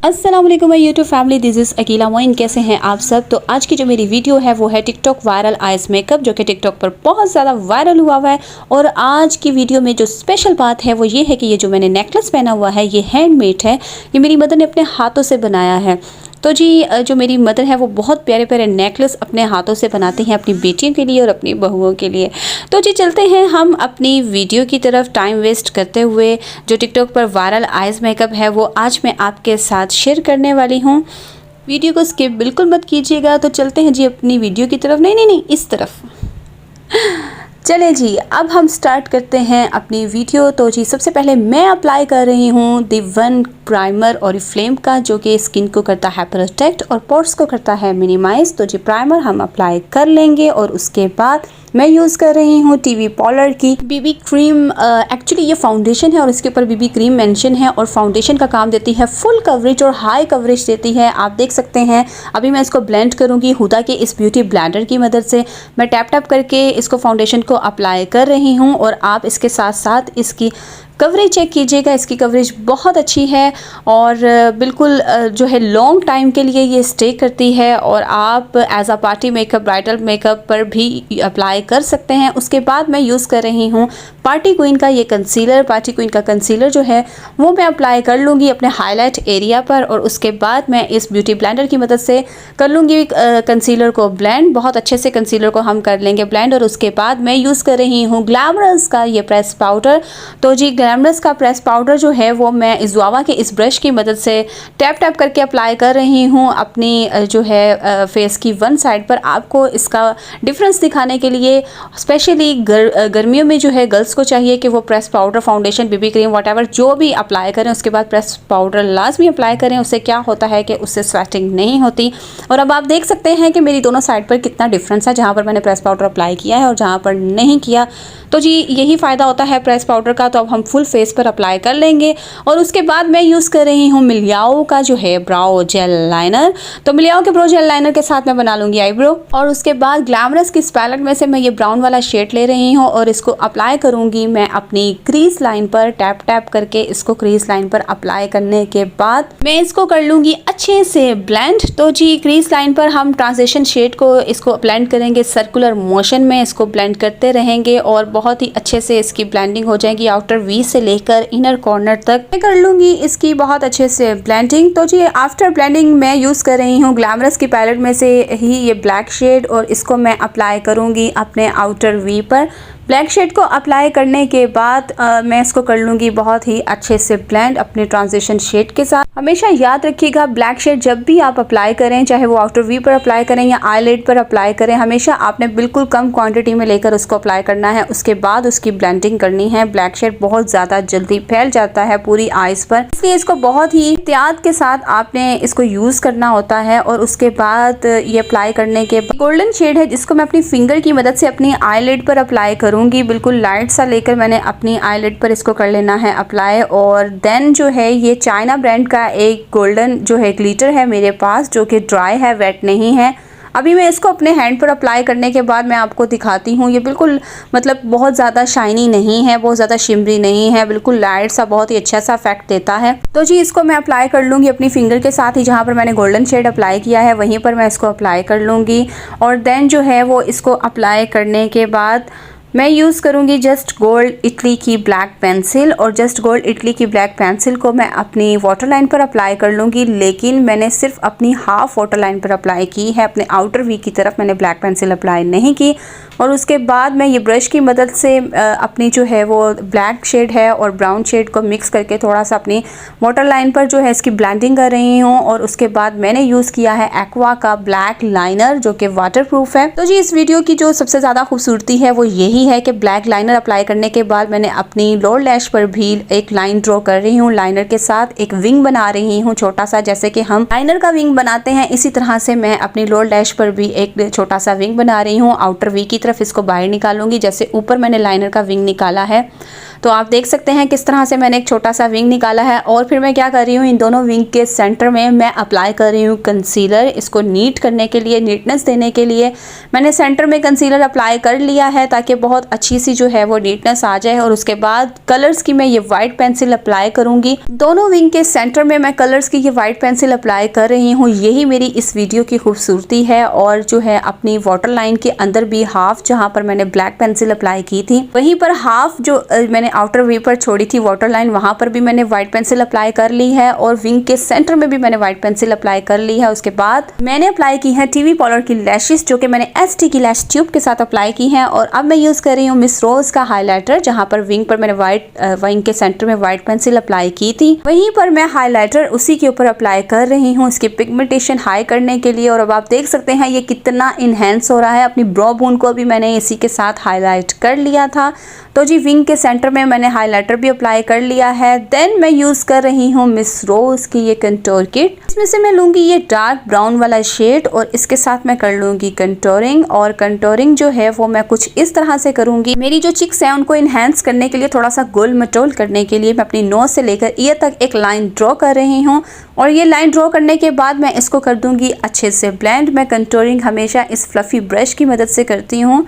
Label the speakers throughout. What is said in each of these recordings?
Speaker 1: अस्सलाम वालेकुम my YouTube family, this is Akila Moin. कैसे हैं आप सब। तो आज की जो मेरी वीडियो है वो है टिकटॉक वायरल आइज मेकअप, जो कि टिकटॉक पर बहुत ज़्यादा वायरल हुआ है। और आज की वीडियो में जो स्पेशल बात है वो ये है कि ये जो मैंने नेकलेस पहना हुआ है ये हैंडमेड है। ये मेरी मदर ने अपने हाथों से बनाया है। तो जी जो मेरी मदर है वो बहुत प्यारे प्यारे नेकलेस अपने हाथों से बनाती हैं अपनी बेटियों के लिए और अपनी बहुओं के लिए। तो जी चलते हैं हम अपनी वीडियो की तरफ, टाइम वेस्ट करते हुए। जो टिकटॉक पर वायरल आइज मेकअप है वो आज मैं आपके साथ शेयर करने वाली हूँ। वीडियो को स्किप बिल्कुल मत कीजिएगा। तो चलते हैं जी अपनी वीडियो की तरफ। नहीं, इस तरफ। चलें जी, अब हम स्टार्ट करते हैं अपनी वीडियो। तो जी सबसे पहले मैं अप्लाई कर रही हूँ दी वन प्राइमर oriflame का, जो कि स्किन को करता है प्रोटेक्ट और पोर्स को करता है मिनिमाइज। तो जी प्राइमर हम अप्लाई कर लेंगे और उसके बाद मैं यूज़ कर रही हूँ Poarlr की बीबी क्रीम। एक्चुअली ये फाउंडेशन है और इसके ऊपर बीबी क्रीम मेंशन है। और फाउंडेशन का काम देती है फुल कवरेज और हाई कवरेज देती है। आप देख सकते हैं अभी मैं इसको ब्लेंड करूँगी हुदा के इस ब्यूटी ब्लेंडर की मदद से। मैं टैप टैप करके इसको फाउंडेशन को अप्लाई कर रही हूँ और आप इसके साथ साथ इसकी कवरेज चेक कीजिएगा। इसकी कवरेज बहुत अच्छी है और बिल्कुल जो है लॉन्ग टाइम के लिए ये स्टे करती है। और आप as a party makeup, bridal makeup पर भी अप्लाई कर सकते हैं। उसके बाद मैं यूज़ कर रही हूँ पार्टी क्वीन का ये कंसीलर। पार्टी क्वीन का कंसीलर जो है वो मैं अप्लाई कर लूँगी अपने हाईलाइट एरिया पर। और उसके बाद मैं इस ब्यूटी ब्लेंडर की मदद से कर लूँगी कंसीलर को ब्लेंड। बहुत अच्छे से कंसीलर को हम कर लेंगे ब्लेंड। और उसके बाद मैं यूज़ कर रही हूँ ग्लैमरस का ये प्रेस पाउडर। तो जी ग्लैमरस का प्रेस पाउडर जो है वो मैं इस गुआवा के इस ब्रश की मदद से टैप टैप करके अप्लाई कर रही हूँ अपनी जो है फेस की वन साइड पर। आपको इसका डिफरेंस दिखाने के लिए स्पेशली गर्मियों में जो है गर्ल्स को चाहिए कि वो press powder, foundation, BB cream, whatever जो भी अप्लाई करें उसके बाद प्रेस पाउडर लाजमी अप्लाई करें। उससे क्या होता है कि उससे स्वेटिंग नहीं होती। और अब आप देख सकते हैं कि मेरी दोनों साइड पर कितना डिफरेंस है, जहाँ पर मैंने प्रेस पाउडर अप्लाई किया है और जहाँ पर नहीं किया। तो जी यही फ़ायदा होता है प्रेस पाउडर का। तो अब हम फुल फेस पर अप्लाई कर लेंगे। और उसके बाद मैं यूज़ कर रही हूँ मिलियाओ का जो है ब्राउ जेल लाइनर। तो मिलियाओ के ब्राउ जेल लाइनर के साथ मैं बना लूँगी आईब्रो। और उसके बाद ग्लैमरस की पैलेट में से मैं ये ब्राउन वाला शेड ले रही हूँ और इसको अप्लाई करूँगी मैं अपनी क्रीज लाइन पर। टैप टैप करके इसको क्रीज लाइन पर अप्लाई करने के बाद मैं इसको कर लूँगी अच्छे से ब्लेंड। तो जी क्रीज लाइन पर हम ट्रांजिशन शेड को इसको ब्लेंड करेंगे सर्कुलर मोशन में। इसको ब्लेंड करते रहेंगे और बहुत ही अच्छे से इसकी ब्लेंडिंग हो जाएगी। आउटर वी से लेकर इनर कॉर्नर तक मैं कर लूँगी इसकी बहुत अच्छे से ब्लेंडिंग। तो जी आफ्टर ब्लेंडिंग मैं यूज़ कर रही हूँ ग्लैमरस की पैलेट में से ही ये ब्लैक शेड और इसको मैं अप्लाई करूँगी अपने आउटर वी पर। ब्लैक शेड को अप्लाई करने के बाद मैं इसको कर लूँगी बहुत ही अच्छे से ब्लेंड अपने ट्रांजिशन शेड के साथ। हमेशा याद रखिएगा ब्लैक शेड जब भी आप अप्लाई करें, चाहे वो आउटर वी पर अप्लाई करें या आईलिड पर अप्लाई करें, हमेशा आपने बिल्कुल कम क्वांटिटी में लेकर उसको अप्लाई करना है। उसके बाद उसकी ब्लेंडिंग करनी है। ब्लैक शेड बहुत ज़्यादा जल्दी फैल जाता है पूरी आइज पर, इसलिए इसको बहुत ही एहतियात के साथ आपने इसको यूज़ करना होता है। और उसके बाद ये अप्लाई करने के बाद गोल्डन शेड है जिसको मैं अपनी फिंगर की मदद से अपनी आईलिड पर अप्लाई करूँगी। बिल्कुल लाइट सा लेकर मैंने अपनी आईलिड पर इसको कर लेना है अप्लाई। और देन जो है ये चाइना ब्रांड का एक गोल्डन जो है ग्लिटर है मेरे पास, जो कि ड्राई है, वेट नहीं है। अभी मैं इसको अपने हैंड पर अप्लाई करने के बाद मैं आपको दिखाती हूँ। ये बिल्कुल मतलब बहुत ज़्यादा शाइनी नहीं है, बहुत ज़्यादा शिमरी नहीं है, बिल्कुल लाइट सा बहुत ही अच्छा सा इफेक्ट देता है। तो जी इसको मैं अप्लाई कर लूँगी अपनी फिंगर के साथ ही, जहाँ पर मैंने गोल्डन शेड अप्लाई किया है वहीं पर मैं इसको अप्लाई कर लूँगी। और देन जो है वो इसको अप्लाई करने के बाद मैं यूज़ करूँगी जस्ट गोल्ड इटली की ब्लैक पेंसिल। और जस्ट गोल्ड इटली की ब्लैक पेंसिल को मैं अपनी वाटर लाइन पर अप्लाई कर लूँगी, लेकिन मैंने सिर्फ अपनी हाफ वाटर लाइन पर अप्लाई की है। अपने आउटर वी की तरफ मैंने ब्लैक पेंसिल अप्लाई नहीं की। और उसके बाद मैं ये ब्रश की मदद से अपनी जो है वो ब्लैक शेड है और ब्राउन शेड को मिक्स करके थोड़ा सा अपनी वाटर लाइन पर जो है इसकी ब्लेंडिंग कर रही हूँ। और उसके बाद मैंने यूज़ किया है एक्वा का ब्लैक लाइनर, जो कि वाटर प्रूफ है। तो जी इस वीडियो की जो सबसे ज़्यादा खूबसूरती है वो यही है कि ब्लैक लाइनर अप्लाई करने के बाद मैंने अपनी लोअर लैश पर भी एक लाइन ड्रॉ कर रही हूँ। लाइनर के साथ एक विंग बना रही हूँ छोटा सा, जैसे कि हम लाइनर का विंग बनाते हैं इसी तरह से मैं अपनी लोअर लैश पर भी एक छोटा सा विंग बना रही हूँ। आउटर वी की तरफ इसको बाहर निकालूंगी, जैसे ऊपर मैंने लाइनर का विंग निकाला है। तो आप देख सकते हैं किस तरह से मैंने एक छोटा सा विंग निकाला है। और फिर मैं क्या कर रही हूँ, इन दोनों विंग के सेंटर में मैं अप्लाई कर रही हूँ कंसीलर। इसको नीट करने के लिए, नीटनेस देने के लिए मैंने सेंटर में कंसीलर अप्लाई कर लिया है ताकि बहुत अच्छी सी जो है वो नीटनेस आ जाए। और उसके बाद कलर्स की मैं ये वाइट पेंसिल अप्लाई करूंगी। दोनों विंग के सेंटर में मैं कलर्स की ये वाइट पेंसिल अप्लाई कर रही हूँ। यही मेरी इस वीडियो की खूबसूरती है। और जो है अपनी वाटर लाइन के अंदर भी हाफ जहाँ पर मैंने ब्लैक पेंसिल अप्लाई की थी, वहीं पर हाफ जो मैंने आउटर वे पर छोड़ी थी वाटर लाइन, वहाँ पर भी मैंने वाइट पेंसिल अप्लाई कर ली है। और विंग के सेंटर में भी मैंने वाइट पेंसिल अप्लाई कर ली है। उसके बाद मैंने अप्लाई की है टीवी पॉलर की लैशेस, जो कि मैंने एसटी की लैश ट्यूब के साथ अप्लाई की हैं। और अब मैं यूज़ कर रही हूँ मिस रोज का हाइलाइटर, जहाँ पर विंग पर मैंने विंग के सेंटर में वाइट पेंसिल अप्लाई की थी, वहीं पर मैं हाइलाइटर उसी के ऊपर अप्लाई कर रही हूँ इसकी पिगमेंटेशन हाई करने के लिए। और अब आप देख सकते हैं ये कितना इनहेंस हो रहा है। अपनी ब्रो बोन को भी मैंने इसी के साथ हाईलाइट कर लिया था। तो जी विंग के सेंटर में मैंने हाइलाइटर भी अप्लाई कर लिया है। देन मैं यूज़ कर रही हूँ मिस रोज की ये कंटूर किट। इसमें से मैं लूँगी ये डार्क ब्राउन वाला शेड और इसके साथ मैं कर लूँगी कंटूरिंग। और कंटूरिंग जो है वो मैं कुछ इस तरह से करूँगी। मेरी जो चिक्स हैं उनको इन्हेंस करने के लिए, थोड़ा सा गोल मटोल करने के लिए मैं अपनी नोज से लेकर ईयर तक एक लाइन ड्रॉ कर रही हूँ। और ये लाइन ड्रॉ करने के बाद मैं इसको कर दूँगी अच्छे से ब्लेंड। मैं कंटूरिंग हमेशा इस फ्लफी ब्रश की मदद से करती हूँ।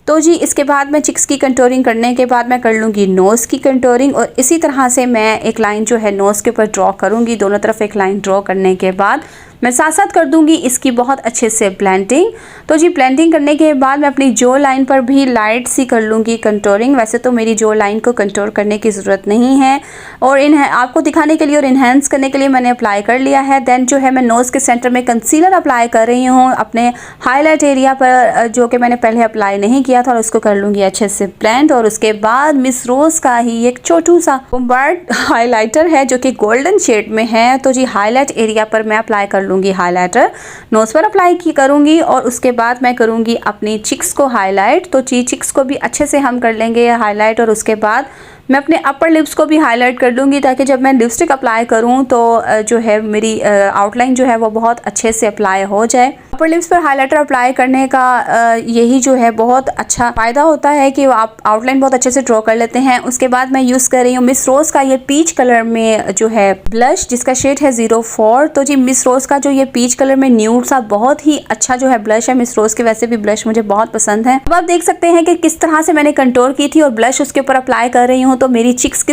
Speaker 1: तो जी इसके बाद मैं चिक्स की कंटूरिंग करने के बाद मैं कर लूँगी नोज़ की कंटूरिंग। और इसी तरह से मैं एक लाइन जो है नोज़ के ऊपर ड्रॉ करूँगी। दोनों तरफ एक लाइन ड्रॉ करने के बाद मैं साथ साथ कर दूंगी इसकी बहुत अच्छे से ब्लेंडिंग। तो जी ब्लेंडिंग करने के बाद मैं अपनी जो लाइन पर भी लाइट सी कर लूँगी कंटूरिंग। वैसे तो मेरी जो लाइन को कंटूर करने की ज़रूरत नहीं है, और आपको दिखाने के लिए और इन्हेंस करने के लिए मैंने अप्लाई कर लिया है। देन जो है मैं नोज़ के सेंटर में कंसीलर अप्लाई कर रही हूँ अपने हाईलाइट एरिया पर, जो कि मैंने पहले अप्लाई नहीं किया था, और उसको कर लूँगी अच्छे से ब्लेंड। और उसके बाद मिस रोज़ का ही एक छोटू सा बोम्बार्ड हाईलाइटर है जो कि गोल्डन शेड में है। तो जी हाईलाइट एरिया पर मैं अप्लाई कर लूँगी हाइलाइटर, नोज पर अप्लाई की करूँगी। और उसके बाद मैं करूँगी अपनी चिक्स को हाईलाइट। तो चिक्स को भी अच्छे से हम कर लेंगे हाईलाइट। और उसके बाद मैं अपने अपर लिप्स को भी हाईलाइट कर लूँगी, ताकि जब मैं लिपस्टिक अप्लाई करूँ तो जो है मेरी आउटलाइन जो है वो बहुत अच्छे से अप्लाई हो जाए। अपर लिप्स पर हाइलाइटर अप्लाई करने का यही जो है बहुत अच्छा फ़ायदा होता है कि आप आउटलाइन बहुत अच्छे से ड्रॉ कर लेते हैं। उसके बाद मैं यूज़ कर रही हूँ मिस रोज़ का ये पीच कलर में जो है ब्लश, जिसका शेड है 04। तो जी मिस रोज़ का जो ये पीच कलर में न्यूड सा बहुत ही अच्छा जो है ब्लश है मिस रोज़ के। वैसे भी ब्लश मुझे बहुत पसंद है। अब आप देख सकते हैं कि किस तरह से मैंने कंटूर की थी और ब्लश उसके ऊपर अप्लाई कर रही हूँ। तो मेरी चिक्स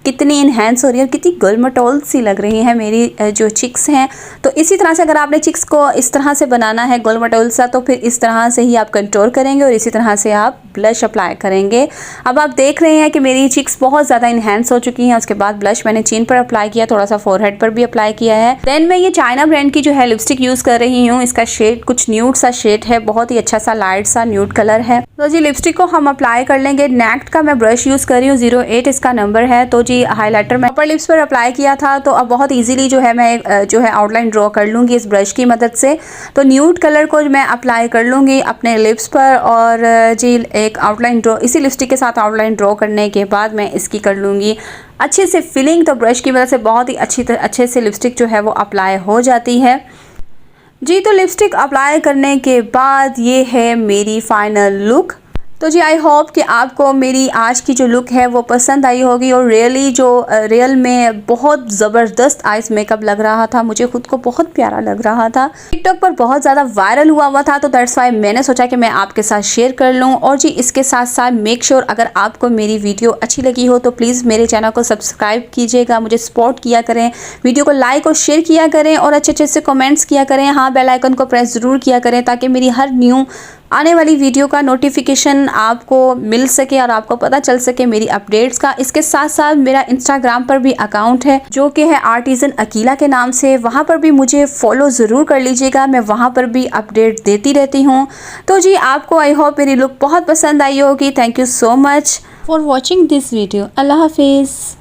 Speaker 1: कितनी इन्हेंस हो रही है, कितनी गोलमटोल सी लग रही है मेरी जो चिक्स हैं। तो इसी तरह से अगर आपने चिक्स को इस तरह से बनाना है गोलमटोल सा, तो फिर इस तरह से ही आप कंटूर करेंगे और इसी तरह से आप ब्लश अप्लाई करेंगे। अब आप देख रहे हैं कि मेरी चिक्स बहुत ज़्यादा इन्हेंस हो चुकी हैं। उसके बाद ब्लश मैंने चीन पर अप्लाई किया, थोड़ा सा फोरहेड पर भी अप्लाई किया है। देन मैं ये चाइना ब्रांड की जो है लिपस्टिक यूज़ कर रही हूँ। इसका शेड कुछ न्यूड सा शेड है, बहुत ही अच्छा सा लाइट सा न्यूड कलर है। तो जी लिपस्टिक को हम अप्लाई कर लेंगे। नेक्ट का मैं ब्रश यूज़ कर रही हूँ, 08 इसका नंबर है। तो जी हाइलाइटर मैं अपर लिप्स पर अप्लाई किया था, तो अब बहुत इजीली जो है मैं जो है आउटलाइन ड्रॉ कर लूँगी इस ब्रश की मदद से। तो न्यूड कलर को मैं अप्लाई कर लूँगी अपने लिप्स पर, और जी एक आउटलाइन ड्रॉ इसी लिपस्टिक के साथ आउटलाइन ड्रॉ करने के बाद मैं इसकी कर लूँगी अच्छे से फिलिंग। तो ब्रश की मदद से बहुत ही अच्छे से लिपस्टिक जो है वो अप्लाई हो जाती है जी। तो लिपस्टिक अप्लाई करने के बाद ये है मेरी फाइनल लुक। तो जी आई होप कि आपको मेरी आज की जो लुक है वो पसंद आई होगी। और रियल में बहुत ज़बरदस्त आइस मेकअप लग रहा था, मुझे खुद को बहुत प्यारा लग रहा था। टिकटॉक पर बहुत ज़्यादा वायरल हुआ था, तो दैट्स वाई मैंने सोचा कि मैं आपके साथ शेयर कर लूँ। और जी इसके साथ साथ मेक श्योर अगर आपको मेरी वीडियो अच्छी लगी हो तो प्लीज़ मेरे चैनल को सब्सक्राइब कीजिएगा, मुझे सपोर्ट किया करें, वीडियो को लाइक और शेयर किया करें, और अच्छे से कमेंट्स किया करें। हाँ, बेल आइकन को प्रेस ज़रूर किया करें ताकि मेरी हर न्यू आने वाली वीडियो का नोटिफिकेशन आपको मिल सके और आपको पता चल सके मेरी अपडेट्स का। इसके साथ साथ मेरा इंस्टाग्राम पर भी अकाउंट है जो कि है आर्टिजन अकीला के नाम से, वहाँ पर भी मुझे फॉलो ज़रूर कर लीजिएगा, मैं वहाँ पर भी अपडेट देती रहती हूँ। तो जी आपको आई होप मेरी लुक बहुत पसंद आई होगी। Thank you so much for watching this video. अल्लाह हाफिज़।